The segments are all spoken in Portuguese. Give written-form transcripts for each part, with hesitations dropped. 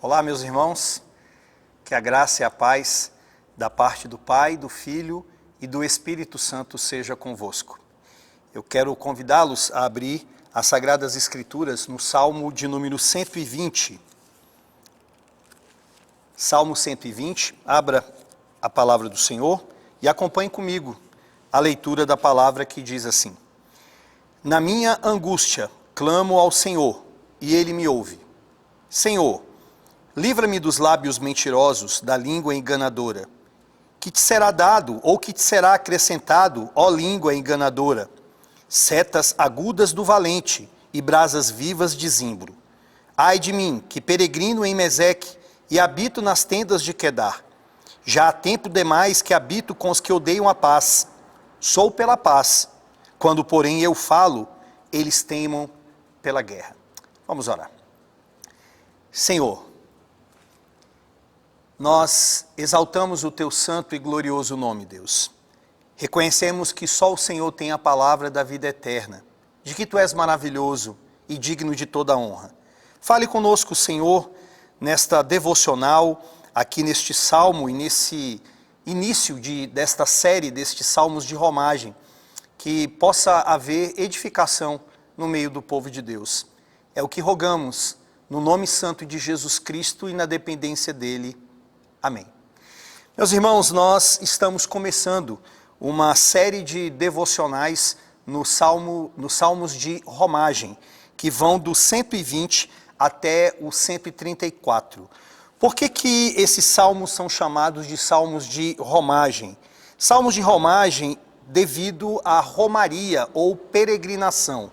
Olá, meus irmãos, que a graça e a paz da parte do Pai, do Filho e do Espírito Santo seja convosco. Eu quero convidá-los a abrir as Sagradas Escrituras no Salmo de número 120. Salmo 120, abra a palavra do Senhor e acompanhe comigo a leitura da palavra que diz assim: Na minha angústia clamo ao Senhor, e Ele me ouve. Senhor, livra-me dos lábios mentirosos, da língua enganadora. Que te será dado, ou que te será acrescentado, ó língua enganadora? Setas agudas do valente e brasas vivas de zimbro. Ai de mim, que peregrino em Meseque e habito nas tendas de Quedar. Já há tempo demais que habito com os que odeiam a paz. Sou pela paz. Quando, porém, eu falo, eles teimam pela guerra. Vamos orar. Senhor, nós exaltamos o teu santo e glorioso nome, Deus. Reconhecemos que só o Senhor tem a palavra da vida eterna, de que tu és maravilhoso e digno de toda honra. Fale conosco, Senhor, nesta devocional, aqui neste salmo e nesse início desta série, destes salmos de romagem, que possa haver edificação no meio do povo de Deus. É o que rogamos, no nome santo de Jesus Cristo e na dependência dele. Amém. Meus irmãos, nós estamos começando uma série de devocionais nos salmos de romagem, que vão do 120 até o 134. Por que esses salmos são chamados de salmos de romagem? Salmos de romagem devido à romaria ou peregrinação.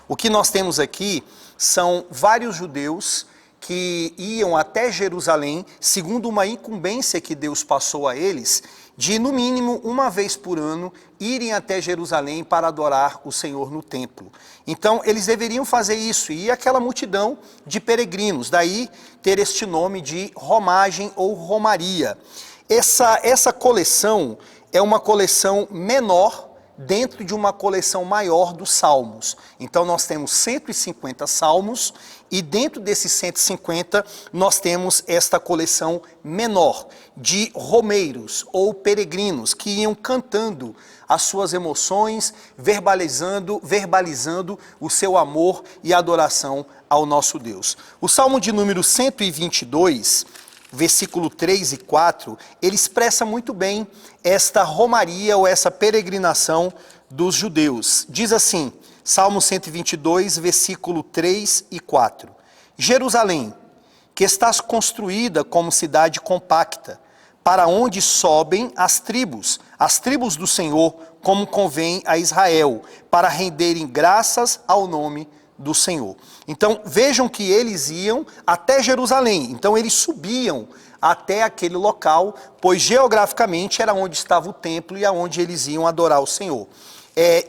O que nós temos aqui são vários judeus que iam até Jerusalém, segundo uma incumbência que Deus passou a eles, de no mínimo uma vez por ano irem até Jerusalém para adorar o Senhor no templo. Então eles deveriam fazer isso, e aquela multidão de peregrinos, daí ter este nome de romagem ou romaria. Essa coleção é uma coleção menor dentro de uma coleção maior dos salmos. Então nós temos 150 salmos e dentro desses 150 nós temos esta coleção menor de romeiros ou peregrinos que iam cantando as suas emoções, verbalizando o seu amor e adoração ao nosso Deus. O Salmo de número 122, versículo 3 e 4, ele expressa muito bem esta romaria ou essa peregrinação dos judeus. Diz assim, Salmo 122, versículo 3 e 4. Jerusalém, que estás construída como cidade compacta, para onde sobem as tribos do Senhor, como convém a Israel, para renderem graças ao nome do Senhor. Então vejam que eles iam até Jerusalém, então eles subiam até aquele local, pois geograficamente era onde estava o templo e aonde eles iam adorar o Senhor.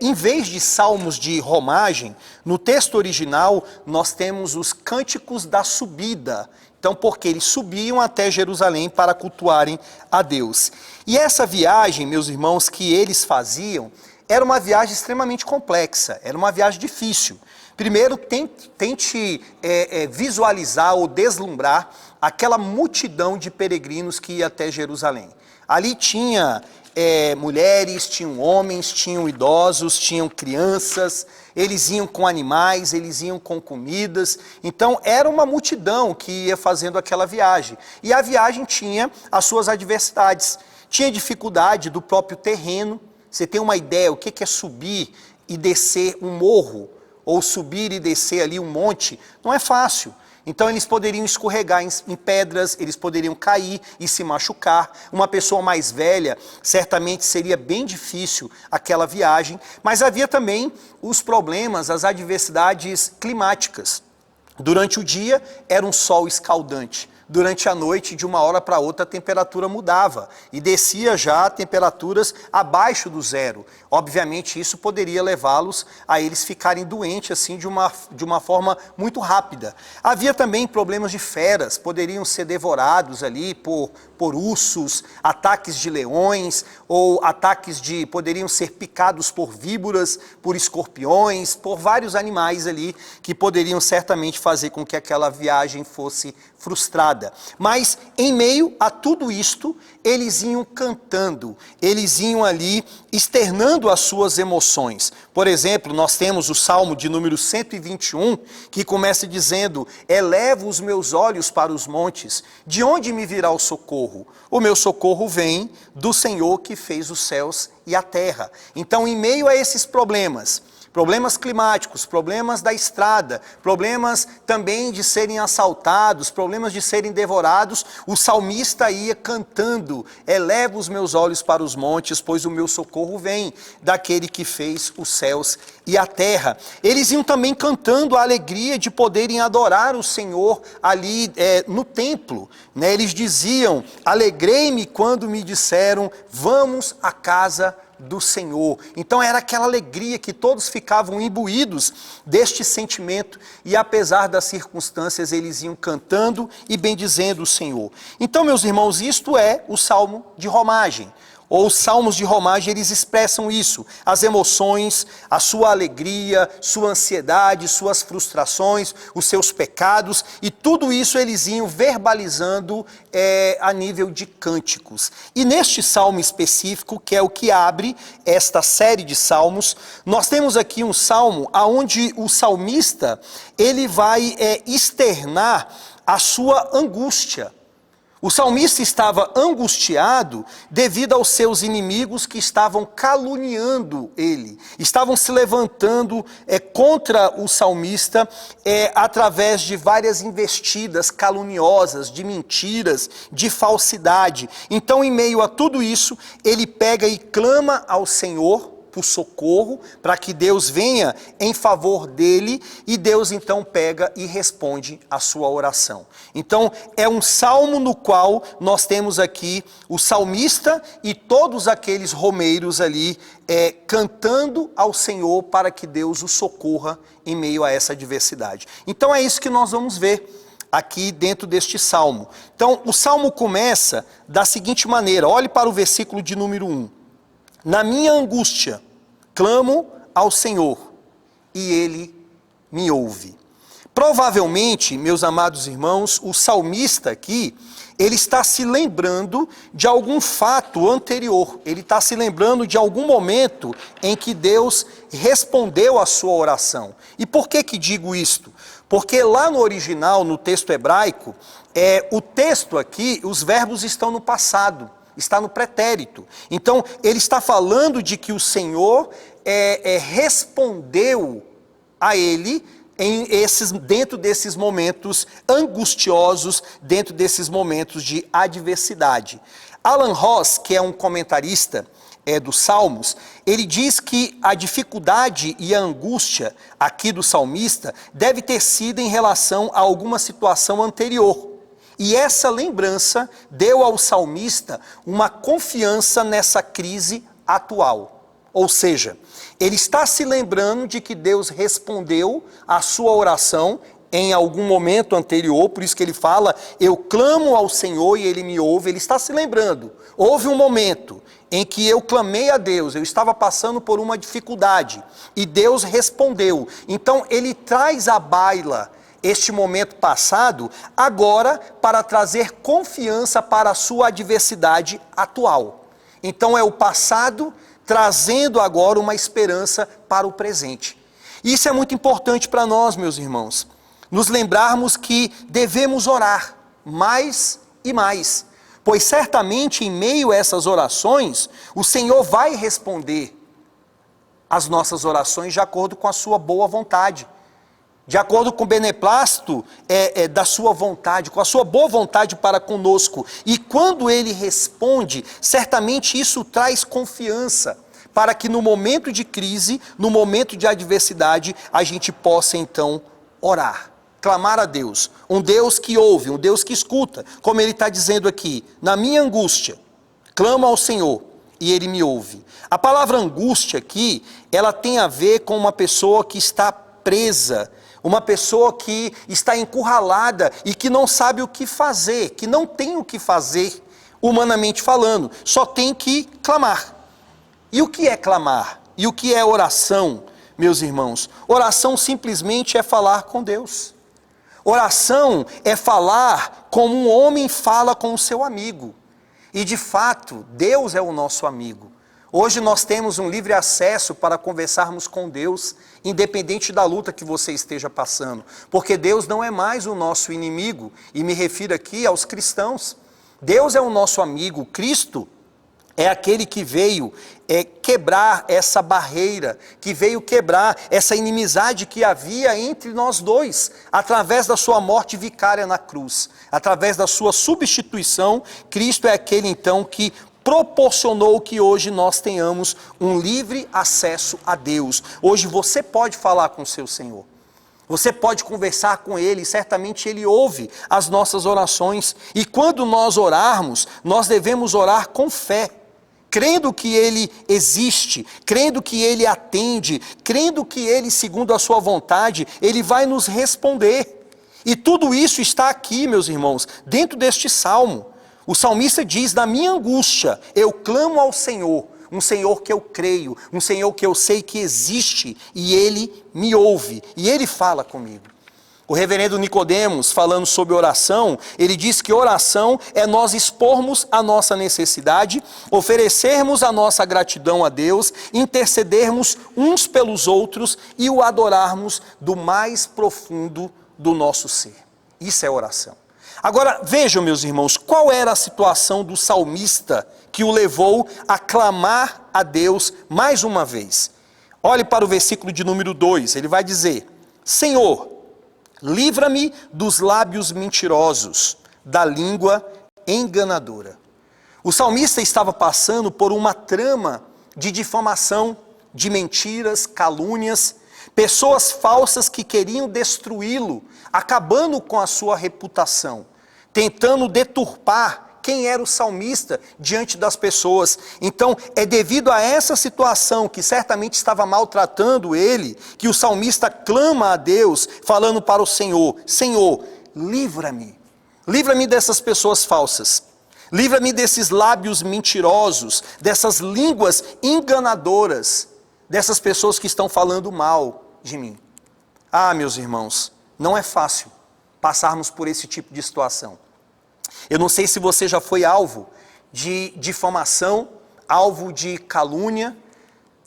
Em vez de salmos de romagem, no texto original nós temos os cânticos da subida. Então, porque eles subiam até Jerusalém para cultuarem a Deus. E essa viagem, meus irmãos, que eles faziam, era uma viagem extremamente complexa, era uma viagem difícil. Primeiro, tente visualizar ou deslumbrar aquela multidão de peregrinos que ia até Jerusalém. Ali tinha mulheres, tinham homens, tinham idosos, tinham crianças, eles iam com animais, eles iam com comidas. Então era uma multidão que ia fazendo aquela viagem. E a viagem tinha as suas adversidades. Tinha dificuldade do próprio terreno. Você tem uma ideia o que é subir e descer um morro? Ou subir e descer ali um monte? Não é fácil. Então eles poderiam escorregar em pedras, eles poderiam cair e se machucar. Uma pessoa mais velha, certamente seria bem difícil aquela viagem, mas havia também os problemas, as adversidades climáticas. Durante o dia era um sol escaldante. Durante a noite, de uma hora para outra, a temperatura mudava e descia já a temperaturas abaixo do zero. Obviamente, isso poderia levá-los a eles ficarem doentes assim de uma forma muito rápida. Havia também problemas de feras, poderiam ser devorados ali por ursos, ataques de leões, ou poderiam ser picados por víboras, por escorpiões, por vários animais ali que poderiam certamente fazer com que aquela viagem fosse frustrada. estrada. Mas em meio a tudo isto, eles iam cantando, eles iam ali externando as suas emoções. Por exemplo, nós temos o Salmo de número 121, que começa dizendo: elevo os meus olhos para os montes, de onde me virá o socorro? O meu socorro vem do Senhor que fez os céus e a terra. Então, em meio a esses problemas climáticos, problemas da estrada, problemas também de serem assaltados, problemas de serem devorados, o salmista ia cantando: eleva os meus olhos para os montes, pois o meu socorro vem daquele que fez os céus e a terra. Eles iam também cantando a alegria de poderem adorar o Senhor ali no templo, né? Eles diziam: alegrei-me quando me disseram, vamos à casa do Senhor. Então era aquela alegria que todos ficavam imbuídos deste sentimento, e apesar das circunstâncias eles iam cantando e bendizendo o Senhor. Então, meus irmãos, isto é o Salmo de romagem. Ou os salmos de romagem, eles expressam isso, as emoções, a sua alegria, sua ansiedade, suas frustrações, os seus pecados, e tudo isso eles iam verbalizando a nível de cânticos. E neste salmo específico, que é o que abre esta série de salmos, nós temos aqui um salmo onde o salmista, ele vai externar a sua angústia. O salmista estava angustiado devido aos seus inimigos que estavam caluniando ele, estavam se levantando contra o salmista através de várias investidas caluniosas, de mentiras, de falsidade. Então, em meio a tudo isso, ele pega e clama ao Senhor por socorro, para que Deus venha em favor dele, e Deus então pega e responde a sua oração. Então é um salmo no qual nós temos aqui o salmista e todos aqueles romeiros ali cantando ao Senhor para que Deus o socorra em meio a essa adversidade. Então é isso que nós vamos ver aqui dentro deste salmo. Então o salmo começa da seguinte maneira: olhe para o versículo de número 1. Na minha angústia, clamo ao Senhor, e Ele me ouve. Provavelmente, meus amados irmãos, o salmista aqui, ele está se lembrando de algum fato anterior. Ele está se lembrando de algum momento em que Deus respondeu à sua oração. E por que digo isto? Porque lá no original, no texto hebraico, o texto aqui, os verbos estão no passado. Está no pretérito. Então, ele está falando de que o Senhor respondeu a ele dentro desses momentos angustiosos, dentro desses momentos de adversidade. Alan Ross, que é um comentarista dos Salmos, ele diz que a dificuldade e a angústia aqui do salmista deve ter sido em relação a alguma situação anterior. E essa lembrança deu ao salmista uma confiança nessa crise atual. Ou seja, ele está se lembrando de que Deus respondeu à sua oração em algum momento anterior, por isso que ele fala: eu clamo ao Senhor e Ele me ouve. Ele está se lembrando, houve um momento em que eu clamei a Deus, eu estava passando por uma dificuldade, e Deus respondeu. Então ele traz à baila este momento passado, agora para trazer confiança para a sua adversidade atual. Então é o passado trazendo agora uma esperança para o presente. Isso é muito importante para nós, meus irmãos, nos lembrarmos que devemos orar mais e mais, pois certamente em meio a essas orações, o Senhor vai responder as nossas orações de acordo com a sua boa vontade, de acordo com o beneplácito da sua vontade, com a sua boa vontade para conosco. E quando Ele responde, certamente isso traz confiança, para que no momento de crise, no momento de adversidade, a gente possa então orar, clamar a Deus, um Deus que ouve, um Deus que escuta, como Ele está dizendo aqui: na minha angústia, clamo ao Senhor e Ele me ouve. A palavra angústia aqui, ela tem a ver com uma pessoa que está presa, uma pessoa que está encurralada e que não sabe o que fazer, que não tem o que fazer, humanamente falando, só tem que clamar. E o que é clamar? E o que é oração, meus irmãos? Oração simplesmente é falar com Deus. Oração é falar como um homem fala com o seu amigo. E de fato, Deus é o nosso amigo. Hoje nós temos um livre acesso para conversarmos com Deus, independente da luta que você esteja passando. Porque Deus não é mais o nosso inimigo, e me refiro aqui aos cristãos. Deus é o nosso amigo. Cristo é aquele que veio quebrar essa barreira, que veio quebrar essa inimizade que havia entre nós dois, através da sua morte vicária na cruz. Através da sua substituição, Cristo é aquele então que proporcionou que hoje nós tenhamos um livre acesso a Deus. Hoje você pode falar com o seu Senhor. Você pode conversar com Ele, certamente Ele ouve as nossas orações. E quando nós orarmos, nós devemos orar com fé, crendo que Ele existe, crendo que Ele atende, crendo que Ele, segundo a sua vontade, Ele vai nos responder. E tudo isso está aqui, meus irmãos, dentro deste salmo. O salmista diz: na minha angústia eu clamo ao Senhor, um Senhor que eu creio, um Senhor que eu sei que existe, e Ele me ouve, e Ele fala comigo. O reverendo Nicodemos, falando sobre oração, ele diz que oração é nós expormos a nossa necessidade, oferecermos a nossa gratidão a Deus, intercedermos uns pelos outros e o adorarmos do mais profundo do nosso ser. Isso é oração. Agora, vejam, meus irmãos, qual era a situação do salmista que o levou a clamar a Deus mais uma vez. Olhe para o versículo de número 2, ele vai dizer: Senhor, livra-me dos lábios mentirosos, da língua enganadora. O salmista estava passando por uma trama de difamação, de mentiras, calúnias, pessoas falsas que queriam destruí-lo, acabando com a sua reputação, tentando deturpar quem era o salmista diante das pessoas. Então, é devido a essa situação que certamente estava maltratando ele, que o salmista clama a Deus, falando para o Senhor: Senhor, livra-me. Livra-me dessas pessoas falsas. Livra-me desses lábios mentirosos, dessas línguas enganadoras, dessas pessoas que estão falando mal de mim. Ah, meus irmãos, não é fácil passarmos por esse tipo de situação. Eu não sei se você já foi alvo de difamação, alvo de calúnia,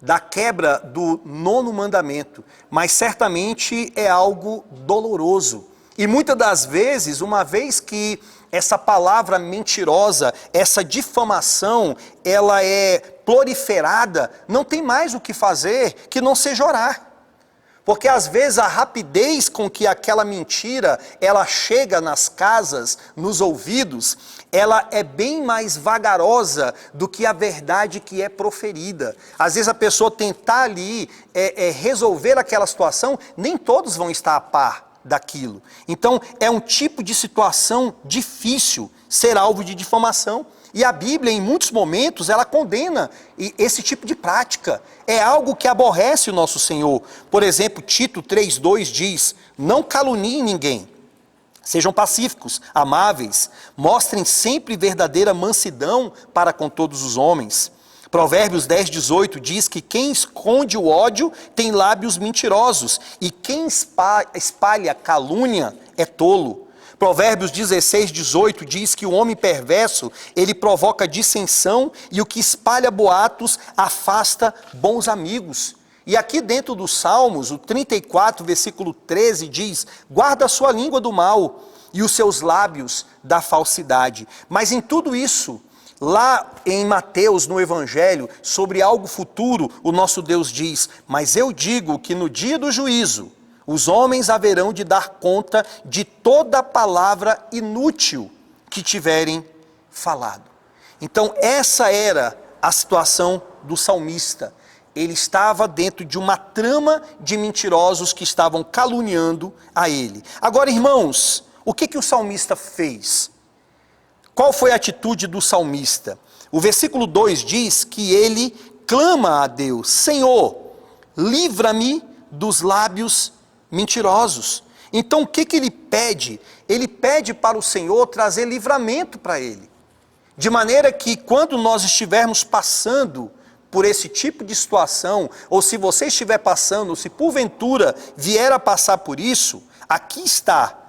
da quebra do 9º mandamento, mas certamente é algo doloroso. E muitas das vezes, uma vez que essa palavra mentirosa, essa difamação, ela é proliferada, não tem mais o que fazer que não seja orar. Porque às vezes a rapidez com que aquela mentira, ela chega nas casas, nos ouvidos, ela é bem mais vagarosa do que a verdade que é proferida. Às vezes a pessoa tentar ali resolver aquela situação, nem todos vão estar a par daquilo. Então é um tipo de situação difícil ser alvo de difamação. E a Bíblia, em muitos momentos, ela condena esse tipo de prática. É algo que aborrece o nosso Senhor. Por exemplo, Tito 3,2 diz: não caluniem ninguém. Sejam pacíficos, amáveis, mostrem sempre verdadeira mansidão para com todos os homens. Provérbios 10,18 diz que quem esconde o ódio tem lábios mentirosos, e quem espalha calúnia é tolo. Provérbios 16,18 diz que o homem perverso, ele provoca dissensão, e o que espalha boatos afasta bons amigos. E aqui dentro dos Salmos, o 34, versículo 13 diz: guarda a sua língua do mal e os seus lábios da falsidade. Mas em tudo isso, lá em Mateus, no Evangelho, sobre algo futuro, o nosso Deus diz: mas eu digo que no dia do juízo, os homens haverão de dar conta de toda palavra inútil que tiverem falado. Então essa era a situação do salmista. Ele estava dentro de uma trama de mentirosos que estavam caluniando a ele. Agora, irmãos, o que o salmista fez? Qual foi a atitude do salmista? O versículo 2 diz que ele clama a Deus: Senhor, livra-me dos lábios mentirosos. Então o que ele pede? Ele pede para o Senhor trazer livramento para ele. De maneira que quando nós estivermos passando por esse tipo de situação, ou se você estiver passando, ou se porventura vier a passar por isso, aqui está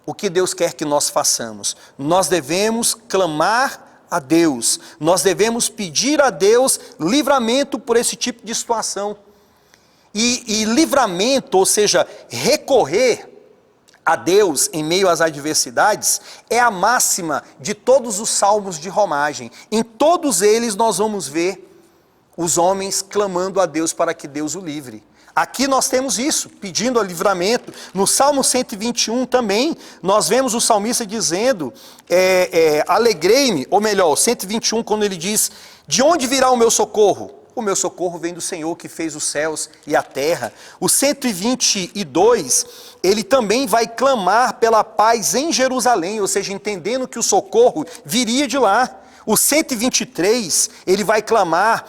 o que Deus quer que nós façamos? Nós devemos clamar a Deus, nós devemos pedir a Deus livramento por esse tipo de situação. E livramento, ou seja, recorrer a Deus em meio às adversidades, é a máxima de todos os salmos de romagem. Em todos eles nós vamos ver os homens clamando a Deus para que Deus o livre. Aqui nós temos isso, pedindo o livramento. No Salmo 121 também, nós vemos o salmista dizendo, alegrei-me, ou melhor, 121, quando ele diz, de onde virá o meu socorro? O meu socorro vem do Senhor que fez os céus e a terra. O 122, ele também vai clamar pela paz em Jerusalém, ou seja, entendendo que o socorro viria de lá. O 123, ele vai clamar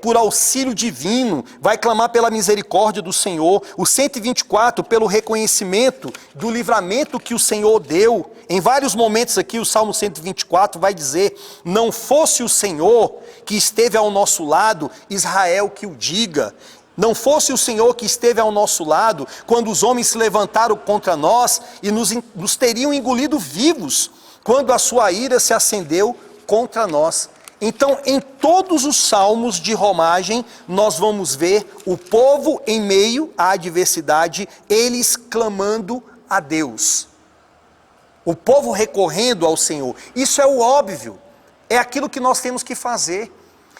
por auxílio divino, vai clamar pela misericórdia do Senhor. O 124, pelo reconhecimento do livramento que o Senhor deu. Em vários momentos aqui, o Salmo 124 vai dizer, não fosse o Senhor que esteve ao nosso lado, Israel que o diga. Não fosse o Senhor que esteve ao nosso lado, quando os homens se levantaram contra nós e nos teriam engolido vivos, quando a sua ira se acendeu contra nós. Então, em todos os salmos de romagem, nós vamos ver o povo em meio à adversidade, eles clamando a Deus. O povo recorrendo ao Senhor. Isso é o óbvio, é aquilo que nós temos que fazer.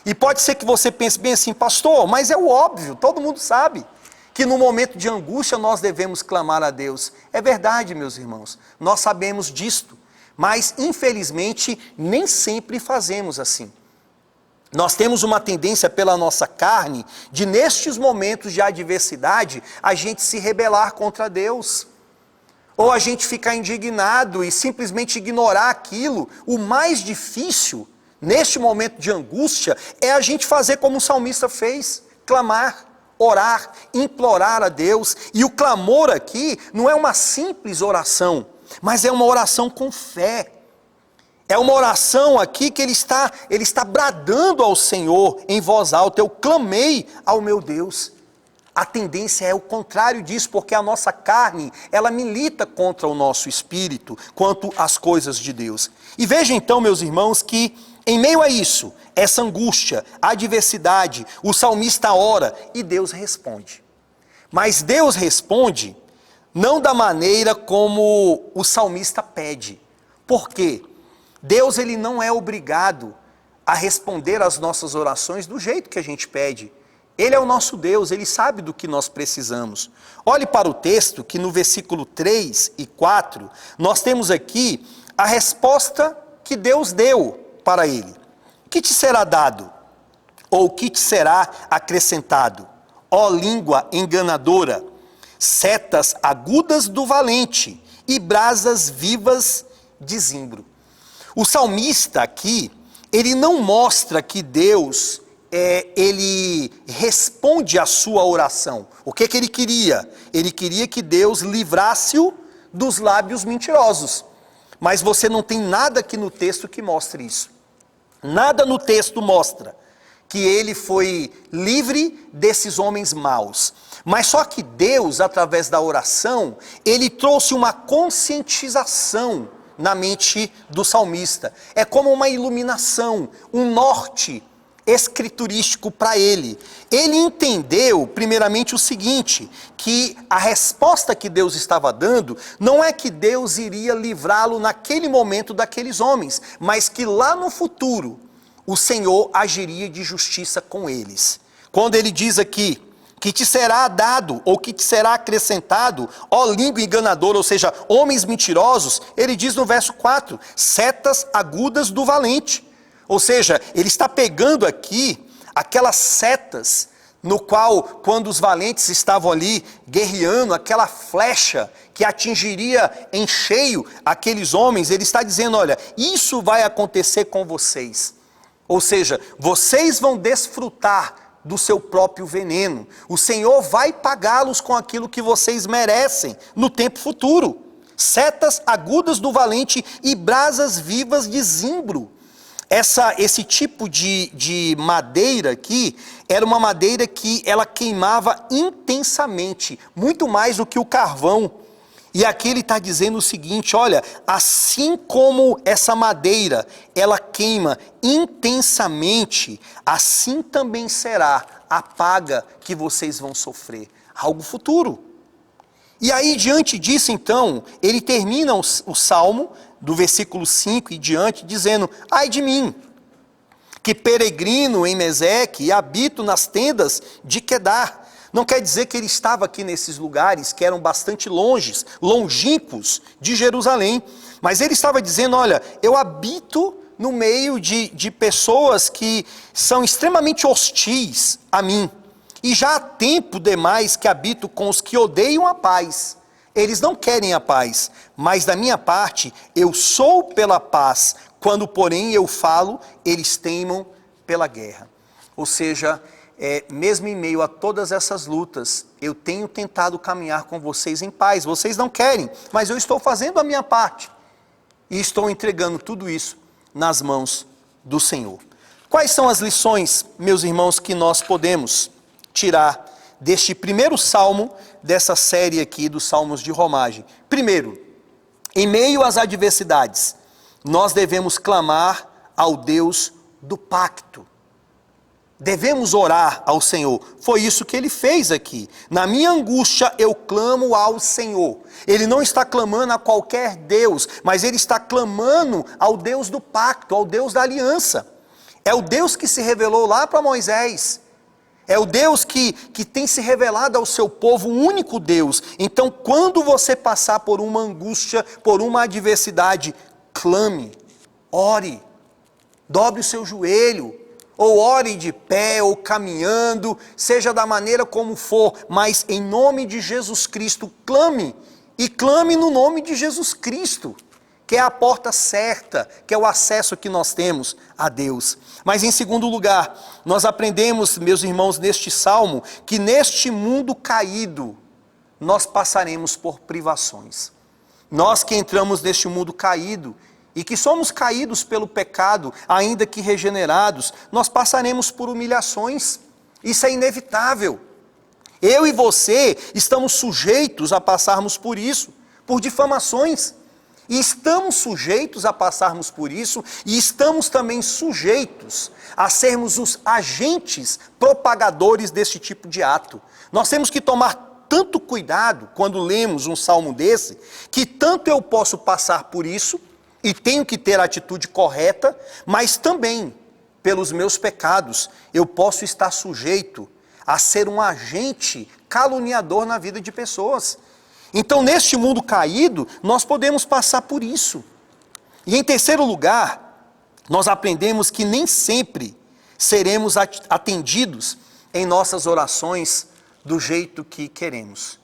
E pode ser que você pense bem assim, pastor, mas é o óbvio, todo mundo sabe que no momento de angústia nós devemos clamar a Deus. É verdade, meus irmãos, nós sabemos disto. Mas, infelizmente, nem sempre fazemos assim. Nós temos uma tendência pela nossa carne de, nestes momentos de adversidade, a gente se rebelar contra Deus. Ou a gente ficar indignado e simplesmente ignorar aquilo. O mais difícil, neste momento de angústia, é a gente fazer como o salmista fez, clamar, orar, implorar a Deus. E o clamor aqui não é uma simples oração, mas é uma oração com fé. É uma oração aqui que ele está bradando ao Senhor em voz alta. Eu clamei ao meu Deus. A tendência é o contrário disso, porque a nossa carne, ela milita contra o nosso espírito, quanto às coisas de Deus. E veja então, meus irmãos, que em meio a isso, essa angústia, a adversidade, o salmista ora e Deus responde. Mas Deus responde não da maneira como o salmista pede. Por quê? Deus, ele não é obrigado a responder às nossas orações do jeito que a gente pede. Ele é o nosso Deus, ele sabe do que nós precisamos. Olhe para o texto que no versículo 3 e 4, nós temos aqui a resposta que Deus deu para ele. Que te será dado? Ou que te será acrescentado? Ó língua enganadora, setas agudas do valente e brasas vivas de zimbro. O salmista aqui, ele não mostra que Deus, ele responde à sua oração. O que ele queria? Ele queria que Deus livrasse-o dos lábios mentirosos. Mas você não tem nada aqui no texto que mostre isso. Nada no texto mostra que ele foi livre desses homens maus. Mas só que Deus, através da oração, ele trouxe uma conscientização na mente do salmista. É como uma iluminação, um norte escriturístico para ele. Ele entendeu, primeiramente, o seguinte, que a resposta que Deus estava dando, não é que Deus iria livrá-lo naquele momento daqueles homens, mas que lá no futuro, o Senhor agiria de justiça com eles. Quando ele diz aqui, que te será dado, ou que te será acrescentado, ó língua enganadora, ou seja, homens mentirosos, ele diz no verso 4, setas agudas do valente. Ou seja, ele está pegando aqui aquelas setas no qual, quando os valentes estavam ali guerreando, aquela flecha que atingiria em cheio aqueles homens, ele está dizendo, olha, isso vai acontecer com vocês. Ou seja, vocês vão desfrutar do seu próprio veneno. O Senhor vai pagá-los com aquilo que vocês merecem no tempo futuro. Setas agudas do valente e brasas vivas de zimbro. Esse tipo de madeira aqui, era uma madeira que ela queimava intensamente, muito mais do que o carvão. E aqui ele está dizendo o seguinte, olha, assim como essa madeira, ela queima intensamente, assim também será a paga que vocês vão sofrer. Algo futuro. E aí, diante disso, então, ele termina o salmo, do versículo 5 e diante, dizendo, ai de mim, que peregrino em Meseque e habito nas tendas de Quedar. Não quer dizer que ele estava aqui nesses lugares que eram bastante longínquos de Jerusalém, mas ele estava dizendo, olha, eu habito no meio de pessoas que são extremamente hostis a mim, e já há tempo demais que habito com os que odeiam a paz. Eles não querem a paz, mas da minha parte, eu sou pela paz, quando porém eu falo, eles teimam pela guerra. Ou seja, mesmo em meio a todas essas lutas, eu tenho tentado caminhar com vocês em paz. Vocês não querem, mas eu estou fazendo a minha parte. E estou entregando tudo isso nas mãos do Senhor. Quais são as lições, meus irmãos, que nós podemos tirar deste primeiro salmo, dessa série aqui dos salmos de romagem? Primeiro, em meio às adversidades, nós devemos clamar ao Deus do pacto. Devemos orar ao Senhor. Foi isso que ele fez aqui. Na minha angústia eu clamo ao Senhor. Ele não está clamando a qualquer Deus, mas ele está clamando ao Deus do pacto, ao Deus da aliança. É o Deus que se revelou lá para Moisés. É o Deus que tem se revelado ao seu povo, o único Deus. Então, quando você passar por uma angústia, por uma adversidade, clame, ore, dobre o seu joelho, ou ore de pé, ou caminhando, seja da maneira como for, mas em nome de Jesus Cristo, clame, e clame no nome de Jesus Cristo, que é a porta certa, que é o acesso que nós temos a Deus. Mas em segundo lugar, nós aprendemos, meus irmãos, neste salmo, que neste mundo caído, nós passaremos por privações. Nós que entramos neste mundo caído, e que somos caídos pelo pecado, ainda que regenerados, nós passaremos por humilhações. Isso é inevitável. Eu e você estamos sujeitos a passarmos por isso, por difamações. E estamos sujeitos a passarmos por isso, e estamos também sujeitos a sermos os agentes propagadores desse tipo de ato. Nós temos que tomar tanto cuidado quando lemos um salmo desse, que tanto eu posso passar por isso, e tenho que ter a atitude correta, mas também, pelos meus pecados, eu posso estar sujeito a ser um agente caluniador na vida de pessoas. Então, neste mundo caído, nós podemos passar por isso. E em terceiro lugar, nós aprendemos que nem sempre seremos atendidos em nossas orações do jeito que queremos.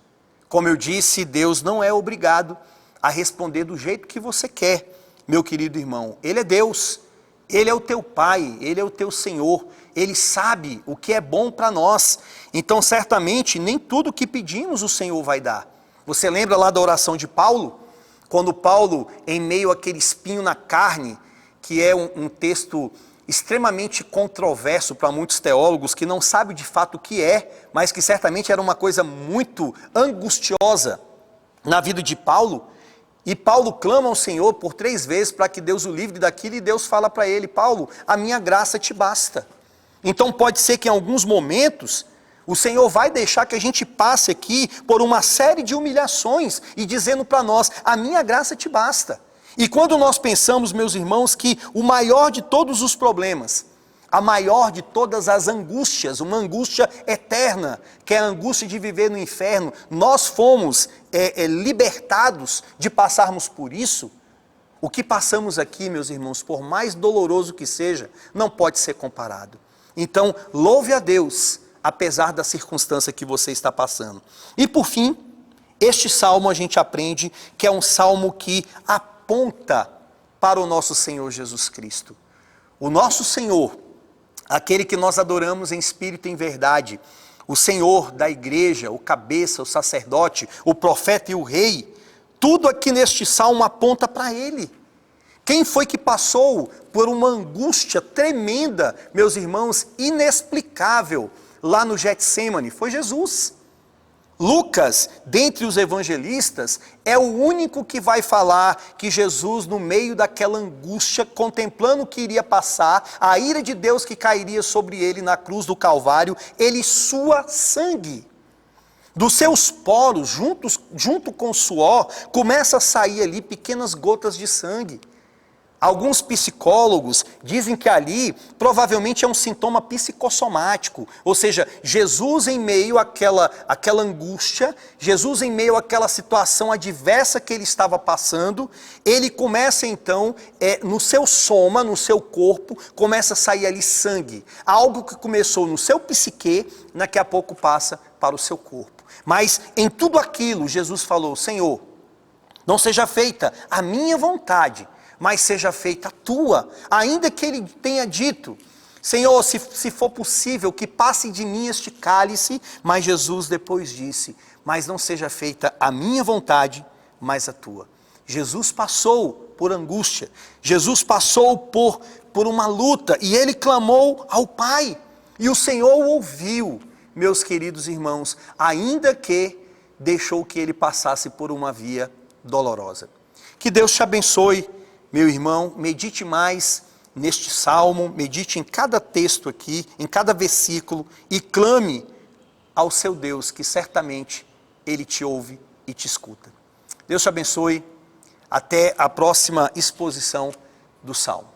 Como eu disse, Deus não é obrigado a responder do jeito que você quer. Meu querido irmão, Ele é Deus, Ele é o teu Pai, Ele é o teu Senhor, Ele sabe o que é bom para nós. Então, certamente, nem tudo o que pedimos o Senhor vai dar. Você lembra lá da oração de Paulo? Quando Paulo, em meio àquele espinho na carne, que é um texto extremamente controverso para muitos teólogos, que não sabem de fato o que é, mas que certamente era uma coisa muito angustiosa na vida de Paulo. E Paulo clama ao Senhor por 3 vezes para que Deus o livre daquilo, e Deus fala para ele, Paulo, a minha graça te basta. Então pode ser que em alguns momentos o Senhor vai deixar que a gente passe aqui por uma série de humilhações e dizendo para nós, a minha graça te basta. E quando nós pensamos, meus irmãos, que o maior de todos os problemas, a maior de todas as angústias, uma angústia eterna, que é a angústia de viver no inferno, nós fomos libertados de passarmos por isso. O que passamos aqui, meus irmãos, por mais doloroso que seja, não pode ser comparado. Então, louve a Deus, apesar da circunstância que você está passando. E por fim, este salmo a gente aprende que é um salmo que aponta para o nosso Senhor Jesus Cristo. O nosso Senhor, aquele que nós adoramos em espírito e em verdade, o Senhor da igreja, o cabeça, o sacerdote, o profeta e o rei, tudo aqui neste salmo aponta para Ele. Quem foi que passou por uma angústia tremenda, meus irmãos, inexplicável, lá no Getsêmani? Foi Jesus. Lucas, dentre os evangelistas, é o único que vai falar que Jesus, no meio daquela angústia, contemplando o que iria passar, a ira de Deus que cairia sobre ele na cruz do Calvário, ele sua sangue. Dos seus poros, junto com o suor, começa a sair ali pequenas gotas de sangue. Alguns psicólogos dizem que ali provavelmente é um sintoma psicossomático, ou seja, Jesus em meio àquela angústia, Jesus em meio àquela situação adversa que ele estava passando, ele começa então, no seu soma, no seu corpo, começa a sair ali sangue. Algo que começou no seu psique, daqui a pouco passa para o seu corpo. Mas em tudo aquilo, Jesus falou: Senhor, não seja feita a minha vontade, mas seja feita a tua. Ainda que ele tenha dito: Senhor, se for possível, que passe de mim este cálice. Mas Jesus depois disse: mas não seja feita a minha vontade, mas a tua. Jesus passou por angústia. Jesus passou por uma luta. E ele clamou ao Pai. E o Senhor o ouviu, meus queridos irmãos, ainda que deixou que ele passasse por uma via dolorosa. Que Deus te abençoe, meu irmão. Medite mais neste salmo, medite em cada texto aqui, em cada versículo, e clame ao seu Deus, que certamente Ele te ouve e te escuta. Deus te abençoe. Até a próxima exposição do salmo.